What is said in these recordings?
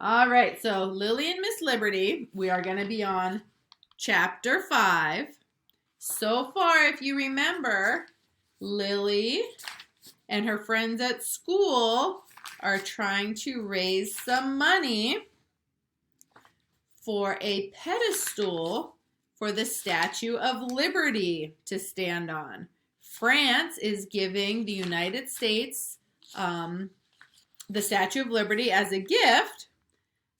All right, so Lily and Miss Liberty, we are going to be on chapter 5. So far, if you remember, Lily and her friends at school are trying to raise some money for a pedestal for the Statue of Liberty to stand on. France is giving the United States the Statue of Liberty as a gift.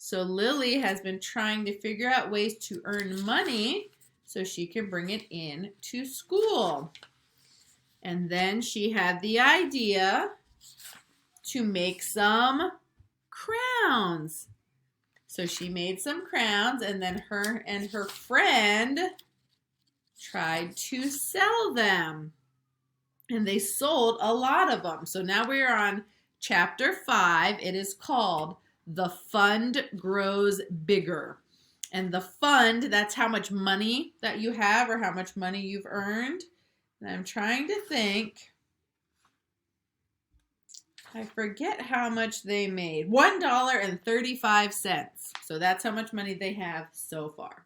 So Lily has been trying to figure out ways to earn money so she can bring it in to school. And then she had the idea to make some crowns. So she made some crowns, and then her and her friend tried to sell them. And they sold a lot of them. So now we are on chapter 5. It is called The Fund Grows Bigger. And the fund, that's how much money that you have or how much money you've earned. And I'm trying to think. I forget how much they made. $1.35. So that's how much money they have so far.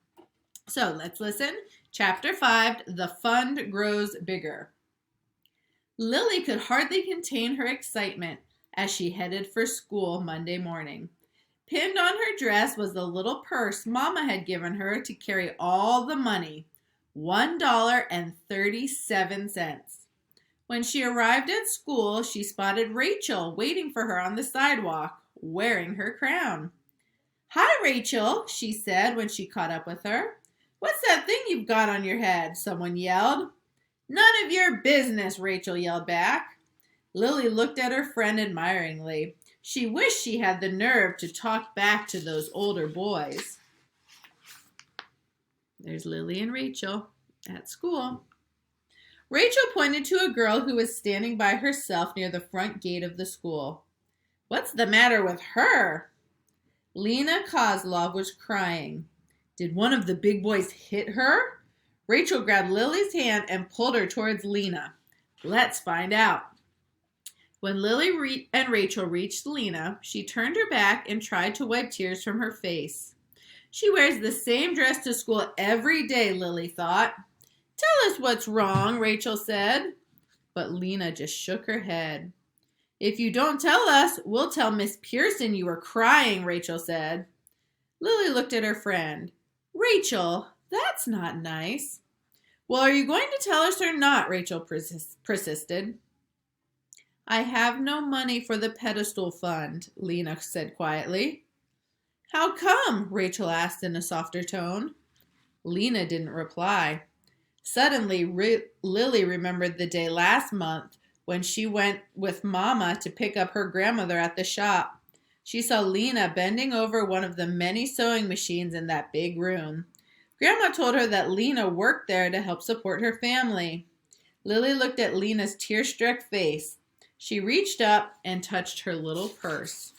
So let's listen. Chapter 5, The Fund Grows Bigger. Lily could hardly contain her excitement as she headed for school Monday morning. Pinned on her dress was the little purse Mama had given her to carry all the money, $1.37. When she arrived at school, she spotted Rachel waiting for her on the sidewalk, wearing her crown. "Hi, Rachel," she said when she caught up with her. "What's that thing you've got on your head?" someone yelled. "None of your business," Rachel yelled back. Lily looked at her friend admiringly. She wished she had the nerve to talk back to those older boys. There's Lily and Rachel at school. Rachel pointed to a girl who was standing by herself near the front gate of the school. "What's the matter with her?" Lena Kozlov was crying. Did one of the big boys hit her? Rachel grabbed Lily's hand and pulled her towards Lena. "Let's find out." When Lily and Rachel reached Lena, she turned her back and tried to wipe tears from her face. She wears the same dress to school every day, Lily thought. "Tell us what's wrong," Rachel said. But Lena just shook her head. "If you don't tell us, we'll tell Miss Pearson you were crying," Rachel said. Lily looked at her friend. "Rachel, that's not nice." "Well, are you going to tell us or not?" Rachel persisted. "I have no money for the pedestal fund," Lena said quietly. "How come?" Rachel asked in a softer tone. Lena didn't reply. Suddenly, Lily remembered the day last month when she went with Mama to pick up her grandmother at the shop. She saw Lena bending over one of the many sewing machines in that big room. Grandma told her that Lena worked there to help support her family. Lily looked at Lena's tear-struck face. She reached up and touched her little purse.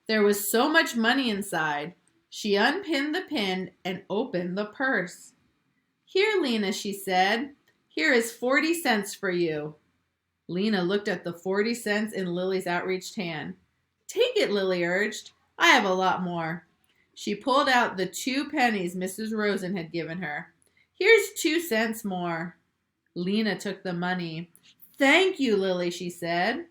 There was so much money inside. She unpinned the pin and opened the purse. "Here, Lena," she said. "Here is 40 cents for you." Lena looked at the 40 cents in Lily's outreached hand. "Take it," Lily urged. "I have a lot more." She pulled out the 2 pennies Mrs. Rosen had given her. "Here's 2 cents more." Lena took the money. "Thank you, Lily," she said.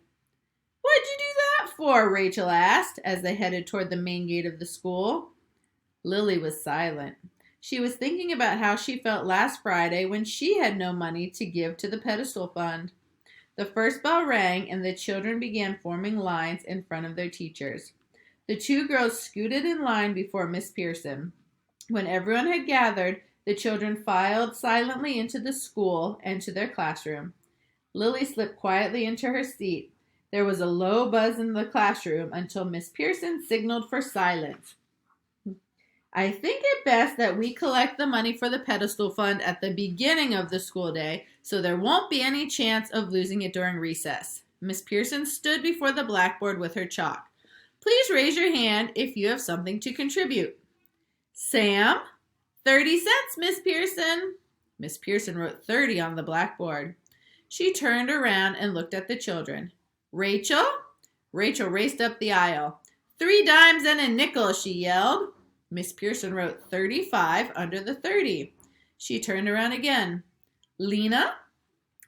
"What'd you do that for?" Rachel asked as they headed toward the main gate of the school. Lily was silent. She was thinking about how she felt last Friday when she had no money to give to the pedestal fund. The first bell rang and the children began forming lines in front of their teachers. The 2 girls scooted in line before Miss Pearson. When everyone had gathered, the children filed silently into the school and to their classroom. Lily slipped quietly into her seat. There was a low buzz in the classroom until Miss Pearson signaled for silence. "I think it best that we collect the money for the pedestal fund at the beginning of the school day, so there won't be any chance of losing it during recess." Miss Pearson stood before the blackboard with her chalk. "Please raise your hand if you have something to contribute." "Sam?" 30 cents, Miss Pearson." Miss Pearson wrote 30 on the blackboard. She turned around and looked at the children. "Rachel?" Rachel raced up the aisle. 3 dimes and a nickel, she yelled. Miss Pearson wrote 35 under the 30. She turned around again. Lena?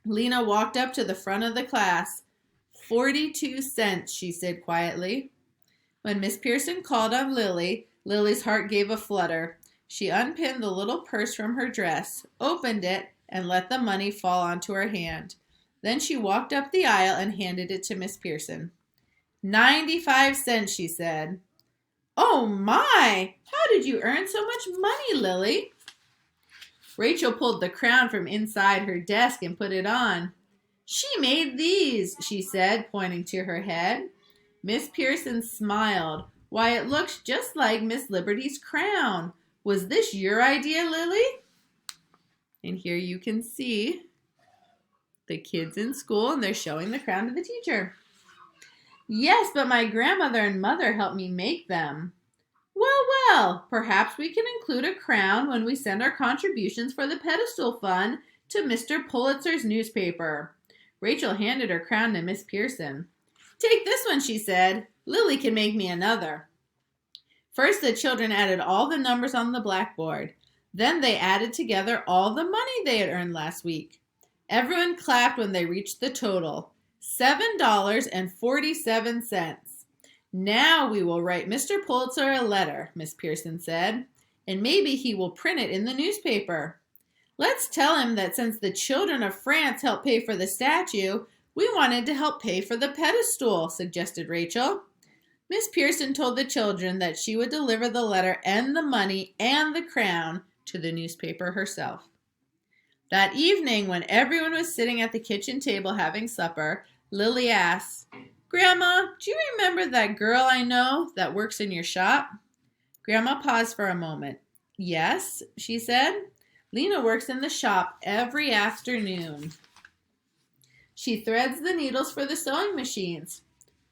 Lena walked up to the front of the class. 42 cents, she said quietly. When Miss Pearson called on Lily, Lily's heart gave a flutter. She unpinned the little purse from her dress, opened it, and let the money fall onto her hand. Then she walked up the aisle and handed it to Miss Pearson. 95 cents, she said. Oh my! How did you earn so much money, Lily? Rachel pulled the crown from inside her desk and put it on. She made these, she said, pointing to her head. Miss Pearson smiled. Why, it looks just like Miss Liberty's crown. Was this your idea, Lily? And here you can see the kids in school, and they're showing the crown to the teacher. Yes, but my grandmother and mother helped me make them. Well, perhaps we can include a crown when we send our contributions for the pedestal fund to Mr. Pulitzer's newspaper. Rachel handed her crown to Miss Pearson. Take this one, she said. Lily can make me another. First, the children added all the numbers on the blackboard. Then they added together all the money they had earned last week. Everyone clapped when they reached the total, $7.47. Now we will write Mr. Pulitzer a letter, Miss Pearson said, and maybe he will print it in the newspaper. Let's tell him that since the children of France helped pay for the statue, we wanted to help pay for the pedestal, suggested Rachel. Miss Pearson told the children that she would deliver the letter and the money and the crown to the newspaper herself. That evening, when everyone was sitting at the kitchen table having supper, Lily asked, Grandma, do you remember that girl I know that works in your shop? Grandma paused for a moment. Yes, she said. Lena works in the shop every afternoon. She threads the needles for the sewing machines.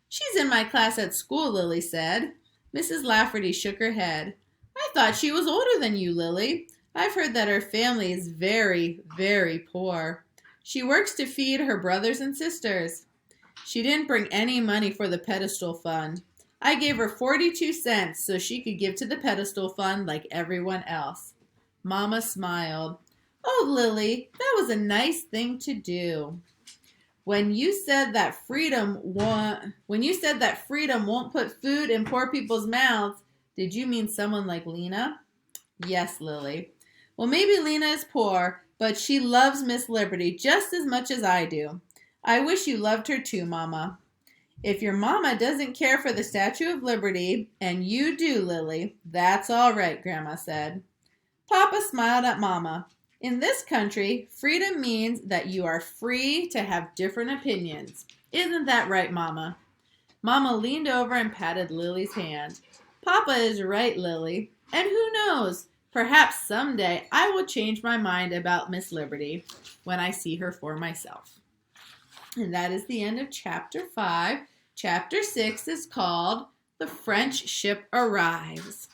She's in my class at school, Lily said. Mrs. Lafferty shook her head. I thought she was older than you, Lily. I've heard that her family is very, very poor. She works to feed her brothers and sisters. She didn't bring any money for the pedestal fund. I gave her 42 cents so she could give to the pedestal fund like everyone else. Mama smiled. Oh, Lily, that was a nice thing to do. When you said that freedom won't put food in poor people's mouths, did you mean someone like Lena? Yes, Lily. Well, maybe Lena is poor, but she loves Miss Liberty just as much as I do. I wish you loved her too, Mama. If your mama doesn't care for the Statue of Liberty, and you do, Lily, that's all right, Grandma said. Papa smiled at Mama. In this country, freedom means that you are free to have different opinions. Isn't that right, Mama? Mama leaned over and patted Lily's hand. Papa is right, Lily. And who knows? Perhaps someday I will change my mind about Miss Liberty when I see her for myself. And that is the end of Chapter 5. Chapter 6 is called The French Ship Arrives.